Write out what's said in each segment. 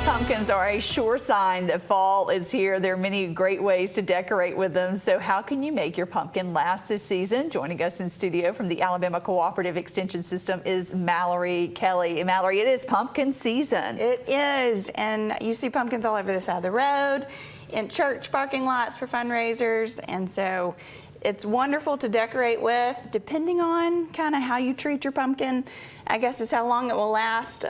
Pumpkins are a sure sign that fall is here. There are many great ways to decorate with them. So how can you make your pumpkin last this season? Joining us in studio from the Alabama Cooperative Extension System is Mallory Kelly. And Mallory, it is pumpkin season. It is, and you see pumpkins all over the side of the road, in church parking lots for fundraisers, and so it's wonderful to decorate with. Depending on kind of how you treat your pumpkin, I guess is how long it will last.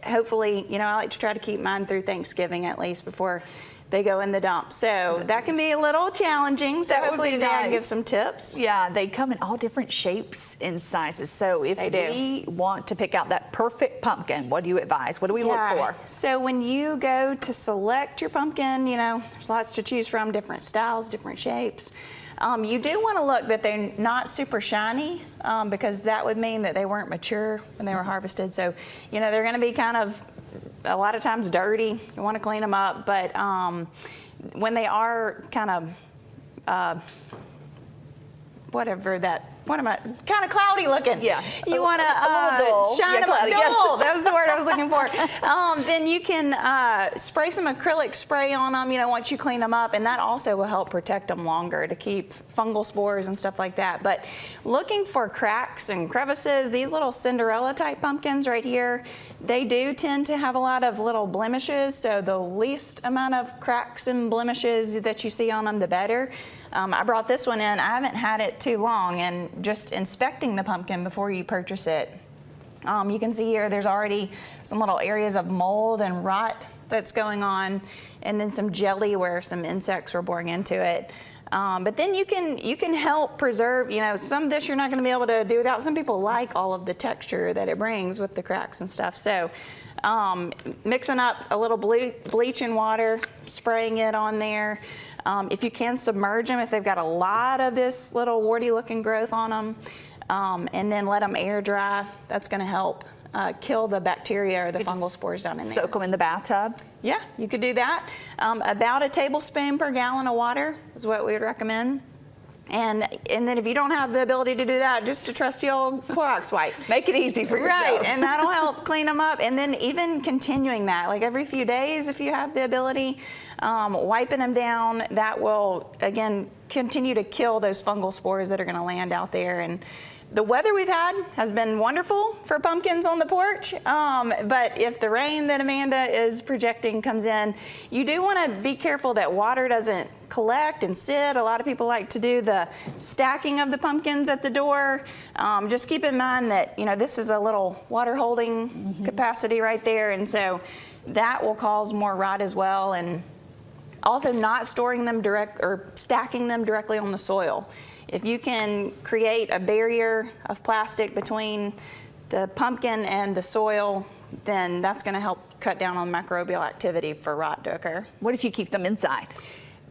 Hopefully, you know, I like to try to keep mine through Thanksgiving at least before they go in the dump. So that can be a little challenging. So hopefully today I can give some tips. Yeah, they come in all different shapes and sizes. So if we want to pick out that perfect pumpkin, what do you advise? What do we look for? So when you go to select your pumpkin, you know, there's lots to choose from, different styles, different shapes. You do want to look that they're not super shiny because that would mean that they weren't mature when they were harvested. So, you know, they're going to be kind of a lot of times dirty. You want to clean them up, but when they are kind of kind of cloudy looking. Yeah. You want to shine them up. Dull. That was the word I was looking for. Then you can spray some acrylic spray on them, you know, once you clean them up, and that also will help protect them longer to keep fungal spores and stuff like that. But looking for cracks and crevices, these little Cinderella type pumpkins right here, they do tend to have a lot of little blemishes, so the least amount of cracks and blemishes that you see on them, the better. I brought this one in. I haven't had it too long, and just inspecting the pumpkin before you purchase it, you can see here there's already some little areas of mold and rot that's going on, and then some jelly where some insects were boring into it. But then you can help preserve, you know, some of this you're not going to be able to do without. Some people like all of the texture that it brings with the cracks and stuff. So mixing up a little bleach and water, spraying it on there. If you can submerge them, if they've got a lot of this little warty looking growth on them, and then let them air dry, that's going to help kill the bacteria or the fungal spores down in there. Soak them in the bathtub? Yeah, you could do that. About a tablespoon per gallon of water is what we would recommend. And then if you don't have the ability to do that, just a trusty old Clorox wipe. Make it easy for yourself. Right, and that'll help clean them up. And then even continuing that, like every few days, if you have the ability, wiping them down, that will, again, continue to kill those fungal spores that are going to land out there. And the weather we've had has been wonderful for pumpkins on the porch, but if the rain that Amanda is projecting comes in, you do want to be careful that water doesn't collect and sit. A lot of people like to do the stacking of the pumpkins at the door. Just keep in mind that, you know, this is a little water holding capacity right there, and so that will cause more rot as well. And also not storing them stacking them directly on the soil. If you can create a barrier of plastic between the pumpkin and the soil, then that's going to help cut down on microbial activity for rot to occur. What if you keep them inside?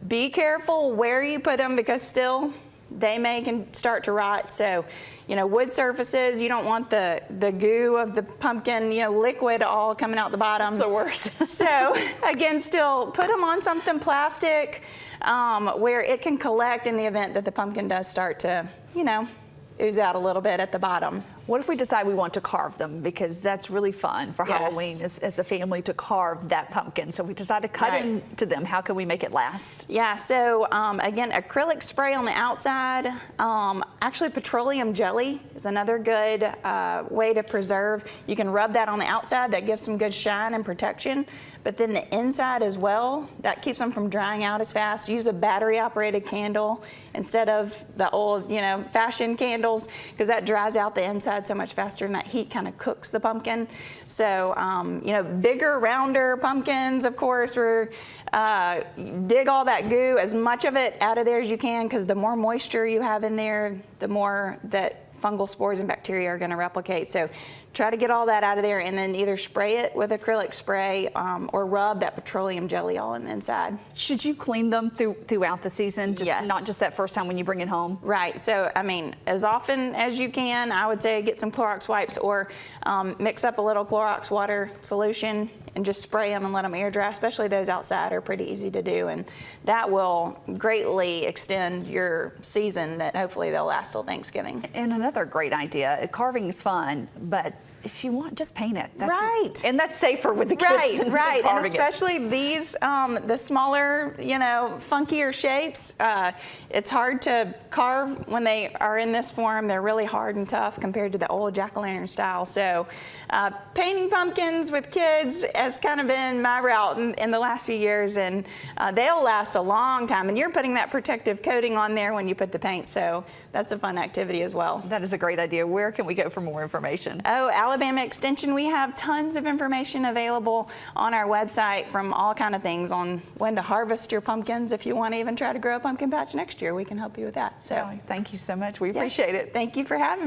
Be careful where you put them because still they can start to rot. So, you know, wood surfaces, you don't want the goo of the pumpkin, you know, liquid all coming out the bottom. That's the worst. So again, still put them on something plastic where it can collect in the event that the pumpkin does start to, you know, ooze out a little bit at the bottom. What if we decide we want to carve them? Because that's really fun for Halloween as a family to carve that pumpkin. So we decide to cut into them. How can we make it last? Yeah, so again, acrylic spray on the outside. Actually, petroleum jelly is another good way to preserve. You can rub that on the outside. That gives some good shine and protection. But then the inside as well, that keeps them from drying out as fast. Use a battery-operated candle instead of the old, you know, fashioned candles, because that dries out the inside so much faster, and that heat kind of cooks the pumpkin. So, you know, bigger, rounder pumpkins, of course, dig all that goo, as much of it out of there as you can, because the more moisture you have in there, the more that fungal spores and bacteria are going to replicate. So try to get all that out of there, and then either spray it with acrylic spray or rub that petroleum jelly all on the inside. Should you clean them throughout the season? Yes. Not just that first time when you bring it home? Right. So, I mean, as often as you can, I would say get some Clorox wipes or mix up a little Clorox water solution and just spray them and let them air dry, especially those outside are pretty easy to do. And that will greatly extend your season that hopefully they'll last till Thanksgiving. And another great idea, carving is fun, but if you want, just paint it. Right. And that's safer with the kids. Right, right. And carving it. especially these, the smaller, funkier shapes, it's hard to carve when they are in this form. They're really hard and tough compared to the old jack-o'-lantern style. So painting pumpkins with kids has kind of been my route in the last few years, and they'll last a long time. And you're putting that protective coating on there when you put the paint, so that's a fun activity as well. That is a great idea. Where can we go for more information? Oh, Alabama Extension, we have tons of information available on our website from all kind of things on when to harvest your pumpkins. If you want to even try to grow a pumpkin patch next year, we can help you with that. So Thank you so much. We yes, appreciate it. Thank you for having me.